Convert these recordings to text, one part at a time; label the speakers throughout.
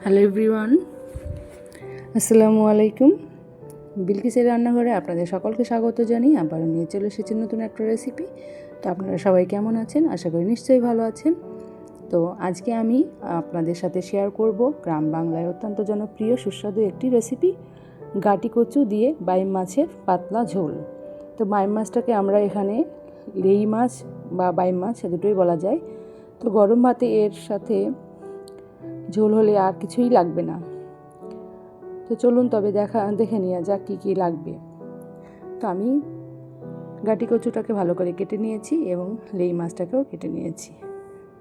Speaker 1: Hello everyone, আসসালামু আলাইকুম। বিলকিসের রান্নাঘরে আপনাদের সকলকে স্বাগত জানিয়ে আবারও নিয়ে চলে এসেছি নতুন একটা রেসিপি। তো আপনারা সবাই কেমন আছেন? আশা করি নিশ্চয়ই ভালো আছেন। তো আজকে আমি আপনাদের সাথে শেয়ার করব গ্রাম বাংলায় অত্যন্ত জনপ্রিয় সুস্বাদু একটি রেসিপি, গাটি কচু দিয়ে বাইম মাছের পাতলা ঝোল। তো বাইম মাছটাকে আমরা এখানে লেই মাছ বা বাইম মাছ দুটোই বলা যায়। তো গরম ভাতে এর সাথে ঝোল হলে আর কিছুই লাগবে না। তো চলুন তবে দেখে নেওয়া যাক কী কী লাগবে। তো আমি গাটি কচুটাকে ভালো করে কেটে নিয়েছি এবং লেই মাছটাকেও কেটে নিয়েছি।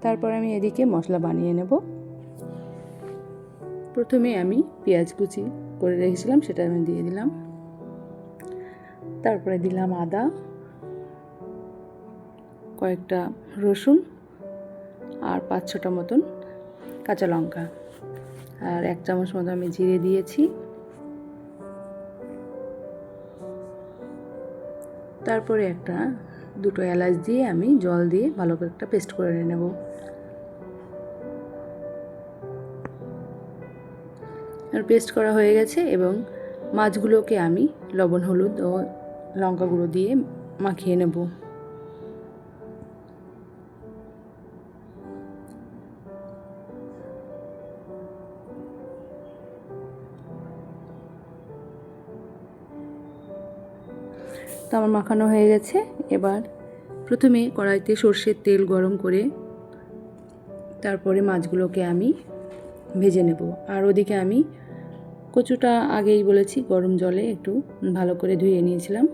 Speaker 1: তারপর আমি এদিকে মশলা বানিয়ে নেব। প্রথমে আমি পেঁয়াজ কুচি করে রেখেছিলাম, সেটা আমি দিয়ে দিলাম। তারপরে দিলাম আদা, কয়েকটা রসুন আর 5-6টা মতন কাঁচা লঙ্কা, আর 1 চামচ মতো আমি জিরে দিয়েছি। তারপরে দুটো এলাচ দিয়ে আমি জল দিয়ে ভালো করে একটা পেস্ট করে নেব। আর পেস্ট করা হয়ে গেছে এবং মাছগুলোকে আমি লবণ, হলুদ ও লঙ্কা গুঁড়ো দিয়ে মাখিয়ে নেব। তো আমার মাখানো হয়ে গেছে। এবার প্রথমে কড়াইতে সর্ষের তেল গরম করে তারপরে মাছগুলোকে আমি ভেজে নেব। আর ওদিকে আমি কচুটা আগেই বলেছি গরম জলে একটু ভালো করে ধুয়ে নিয়েছিলাম।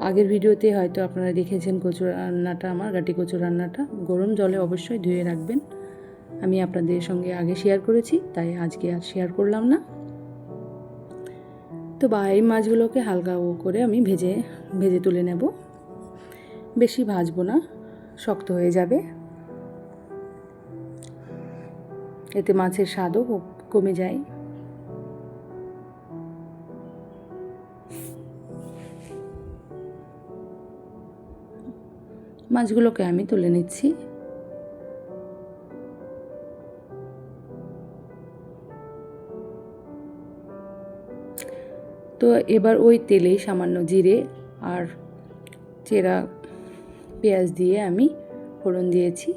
Speaker 1: আগের ভিডিওতে হয়তো আপনারা দেখেছেন কচু রান্নাটা, আমার গাটি কচু রান্নাটা গরম জলে অবশ্যই ধুয়ে রাখবেন। আমি আপনাদের সঙ্গে আগে শেয়ার করেছি, তাই আজকে আর শেয়ার করলাম না। তো এই মাছগুলোকে হালকা করে আমি ভেজে তুলে নেব। বেশি ভাজবো না, শক্ত হয়ে যাবে, এতে মাছের স্বাদও কমে যায়। মাছগুলোকে আমি তুলে নিচ্ছি। তো এবার ওই তেলেই সামান্য জিরে আর চেরা পেঁয়াজ দিয়ে আমি ফোড়ন দিয়েছি।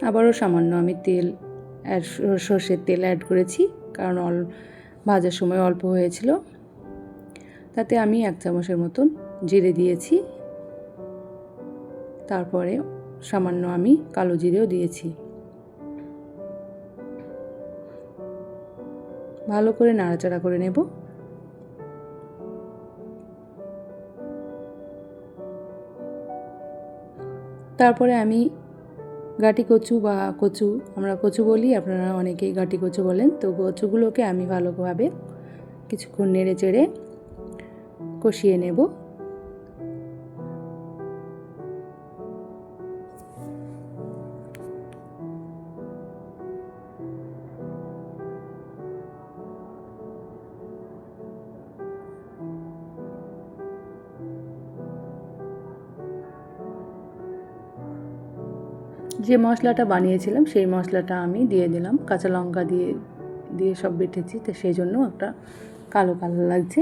Speaker 1: আবারও সামান্য আমি সর্ষের তেল অ্যাড করেছি, কারণ ভাজার সময় অল্প হয়েছিল। তাতে আমি 1 চামচের মতন জিরে দিয়েছি। তারপরে সামান্য আমি কালো জিরেও দিয়েছি। ভালো করে নাড়াচাড়া করে নেব। তারপরে আমি গাটি কচু বা আমরা কচু বলি, আপনারা অনেকেই গাটি কচু বলেন। তো কচুগুলোকে আমি ভালোভাবে কিছুক্ষণ নেড়ে চেড়ে কষিয়ে নেব। যে মশলাটা বানিয়েছিলাম সেই মশলাটা আমি দিয়ে দিলাম, কাঁচা লঙ্কা দিয়ে সব বেটেছি, তো সেই জন্য একটা কালো কালো লাগছে।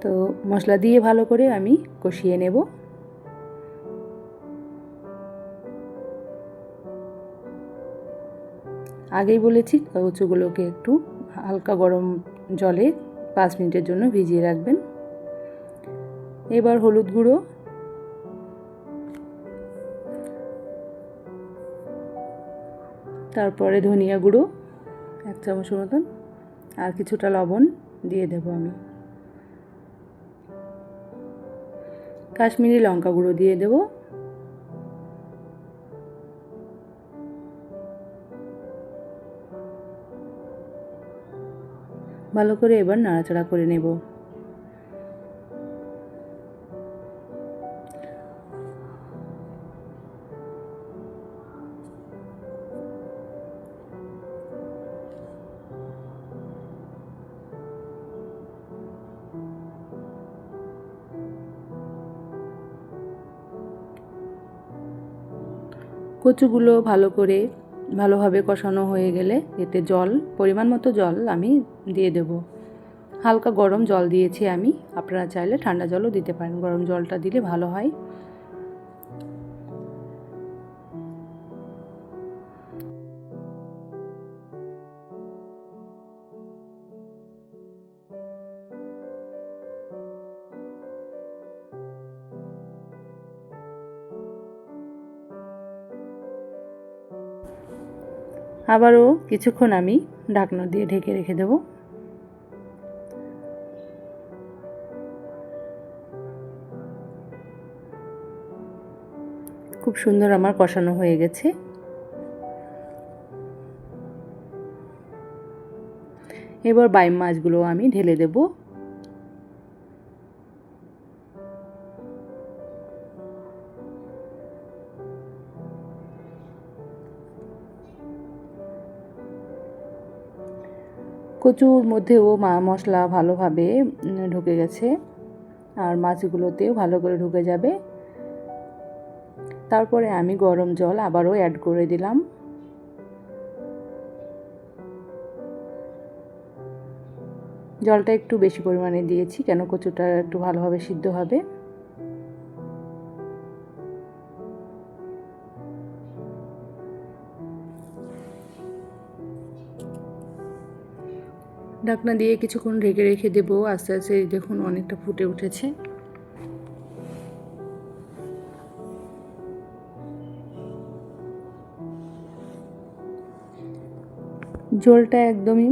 Speaker 1: তো মশলা দিয়ে ভালো করে আমি কষিয়ে নেব। আগেই বলেছি কচুগুলোকে একটু হালকা গরম জলে 5 মিনিটের জন্য ভিজিয়ে রাখবেন। এবার হলুদ গুঁড়ো, তারপরে ধনিয়া গুঁড়ো 1 চামচের মতন, আর কিছুটা লবণ দিয়ে দেবো আমি। কাশ্মীরি লঙ্কা গুঁড়ো দিয়ে দেবো। ভালো করে এবার নাড়াচাড়া করে নেব। কচুগুলো ভালোভাবে কষানো হয়ে গেলে এতে পরিমাণ মতো জল আমি দিয়ে দেব। হালকা গরম জল দিয়েছি আমি, আপনারা চাইলে ঠান্ডা জলও দিতে পারেন, গরম জলটা দিলে ভালো হয়। আবারও কিছুক্ষণ আমি ঢাকনা দিয়ে ঢেকে রেখে দেব। খুব সুন্দর আমার কষানো হয়ে গেছে। এবার বাইম মাছগুলো আমি ঢেলে দেব। কচুর মধ্যেও মশলা ভালোভাবে ঢুকে গেছে, আর মাছগুলোতেও ভালো করে ঢুকে যাবে। তারপরে আমি গরম জল আবারও অ্যাড করে দিলাম। জলটা একটু বেশি পরিমাণে দিয়েছি, কেন কচুটা একটু ভালোভাবে সিদ্ধ হবে। ঢাকনা দিয়ে কিছুক্ষণ ঢেকে রেখে দেব। আস্তে আস্তে দেখুন অনেকটা ফুটে উঠেছে। ঝোলটা একদমই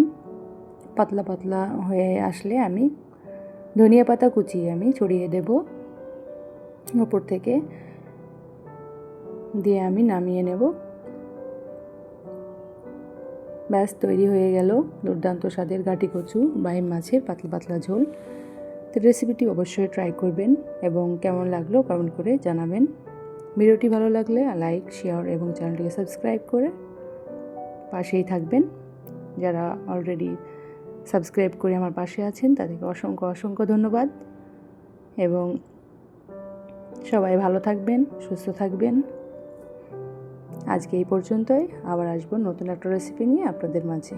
Speaker 1: পাতলা পাতলা হয়ে আসলে আমি ধনিয়া পাতা কুচিয়ে আমি ছড়িয়ে দেব উপর থেকে, দিয়ে আমি নামিয়ে নেব। ব্যাস তৈরি হয়ে গেল দুর্দান্ত স্বাদের গাটি কচু বাইম মাছের পাতলা পাতলা ঝোল। তো রেসিপিটি অবশ্যই ট্রাই করবেন এবং কেমন লাগলো কমেন্ট করে জানাবেন। ভিডিওটি ভালো লাগলে লাইক, শেয়ার এবং চ্যানেলটিকে সাবস্ক্রাইব করে পাশেই থাকবেন। যারা অলরেডি সাবস্ক্রাইব করে আমার পাশে আছেন তাদেরকে অসংখ্য অসংখ্য ধন্যবাদ, এবং সবাই ভালো থাকবেন, সুস্থ থাকবেন। আজকে এই পর্যন্তই, আবার আসবো নতুন একটা রেসিপি নিয়ে আপনাদের মাঝে।